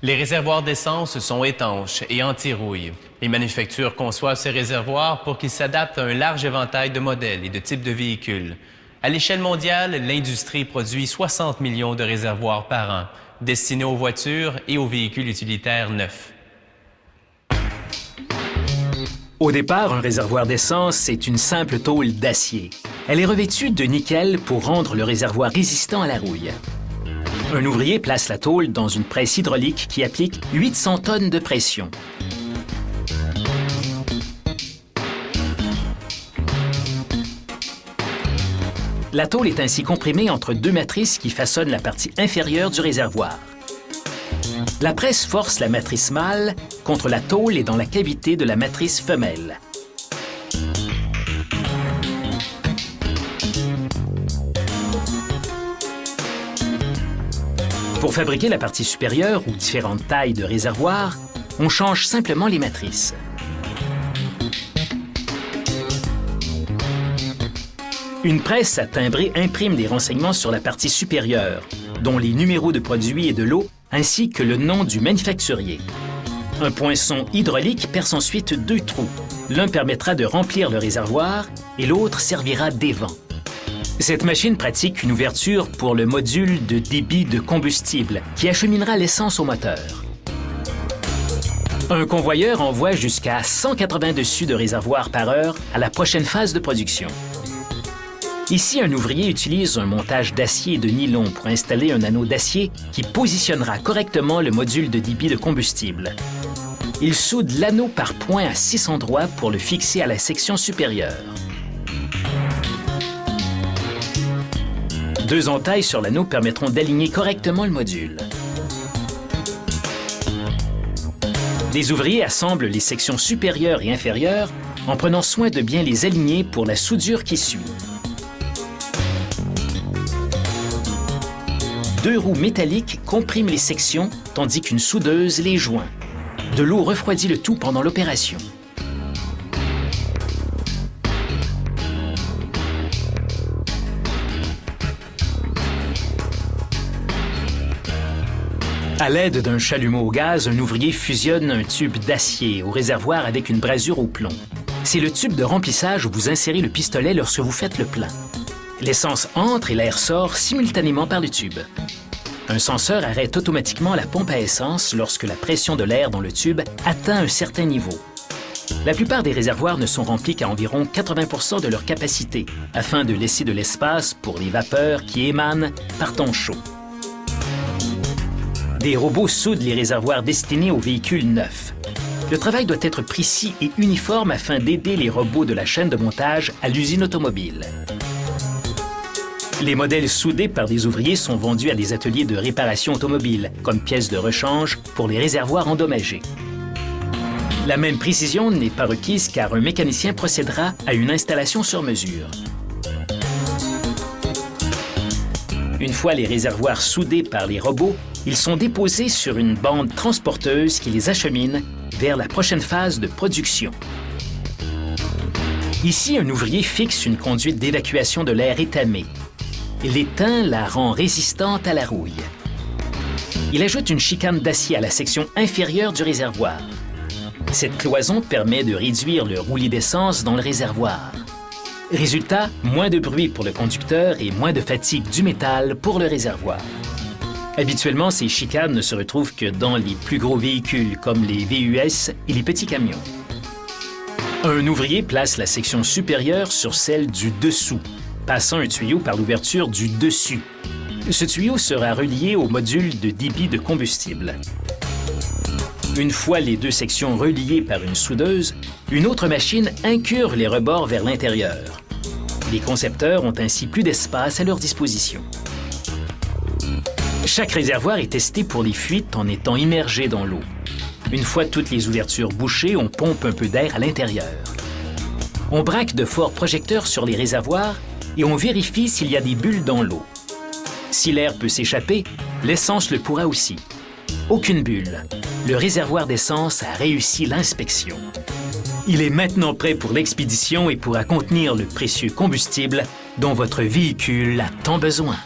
Les réservoirs d'essence sont étanches et anti-rouille. Les manufactures conçoivent ces réservoirs pour qu'ils s'adaptent à un large éventail de modèles et de types de véhicules. À l'échelle mondiale, l'industrie produit 60 millions de réservoirs par an, destinés aux voitures et aux véhicules utilitaires neufs. Au départ, un réservoir d'essence, c'est une simple tôle d'acier. Elle est revêtue de nickel pour rendre le réservoir résistant à la rouille. Un ouvrier place la tôle dans une presse hydraulique qui applique 800 tonnes de pression. La tôle est ainsi comprimée entre deux matrices qui façonnent la partie inférieure du réservoir. La presse force la matrice mâle contre la tôle et dans la cavité de la matrice femelle. Pour fabriquer la partie supérieure ou différentes tailles de réservoir, on change simplement les matrices. Une presse à timbrer imprime des renseignements sur la partie supérieure, dont les numéros de produits et de lot, ainsi que le nom du manufacturier. Un poinçon hydraulique perce ensuite deux trous. L'un permettra de remplir le réservoir et l'autre servira d'évent. Cette machine pratique une ouverture pour le module de débit de combustible qui acheminera l'essence au moteur. Un convoyeur envoie jusqu'à 180 dessus de réservoirs par heure à la prochaine phase de production. Ici, un ouvrier utilise un montage d'acier et de nylon pour installer un anneau d'acier qui positionnera correctement le module de débit de combustible. Il soude l'anneau par point à 6 endroits pour le fixer à la section supérieure. Deux entailles sur l'anneau permettront d'aligner correctement le module. Les ouvriers assemblent les sections supérieures et inférieures en prenant soin de bien les aligner pour la soudure qui suit. Deux roues métalliques compriment les sections tandis qu'une soudeuse les joint. De l'eau refroidit le tout pendant l'opération. À l'aide d'un chalumeau au gaz, un ouvrier fusionne un tube d'acier au réservoir avec une brasure au plomb. C'est le tube de remplissage où vous insérez le pistolet lorsque vous faites le plein. L'essence entre et l'air sort simultanément par le tube. Un senseur arrête automatiquement la pompe à essence lorsque la pression de l'air dans le tube atteint un certain niveau. La plupart des réservoirs ne sont remplis qu'à environ 80% de leur capacité, afin de laisser de l'espace pour les vapeurs qui émanent par temps chaud. Des robots soudent les réservoirs destinés aux véhicules neufs. Le travail doit être précis et uniforme afin d'aider les robots de la chaîne de montage à l'usine automobile. Les modèles soudés par des ouvriers sont vendus à des ateliers de réparation automobile, comme pièces de rechange pour les réservoirs endommagés. La même précision n'est pas requise car un mécanicien procédera à une installation sur mesure. Une fois les réservoirs soudés par les robots, ils sont déposés sur une bande transporteuse qui les achemine vers la prochaine phase de production. Ici, un ouvrier fixe une conduite d'évacuation de l'air étamé. L'étain la rend résistante à la rouille. Il ajoute une chicane d'acier à la section inférieure du réservoir. Cette cloison permet de réduire le roulis d'essence dans le réservoir. Résultat, moins de bruit pour le conducteur et moins de fatigue du métal pour le réservoir. Habituellement, ces chicanes ne se retrouvent que dans les plus gros véhicules comme les VUS et les petits camions. Un ouvrier place la section supérieure sur celle du dessous, passant un tuyau par l'ouverture du dessus. Ce tuyau sera relié au module de débit de combustible. Une fois les deux sections reliées par une soudeuse, une autre machine incurve les rebords vers l'intérieur. Les concepteurs ont ainsi plus d'espace à leur disposition. Chaque réservoir est testé pour les fuites en étant immergé dans l'eau. Une fois toutes les ouvertures bouchées, on pompe un peu d'air à l'intérieur. On braque de forts projecteurs sur les réservoirs et on vérifie s'il y a des bulles dans l'eau. Si l'air peut s'échapper, l'essence le pourra aussi. Aucune bulle. Le réservoir d'essence a réussi l'inspection. Il est maintenant prêt pour l'expédition et pourra contenir le précieux combustible dont votre véhicule a tant besoin.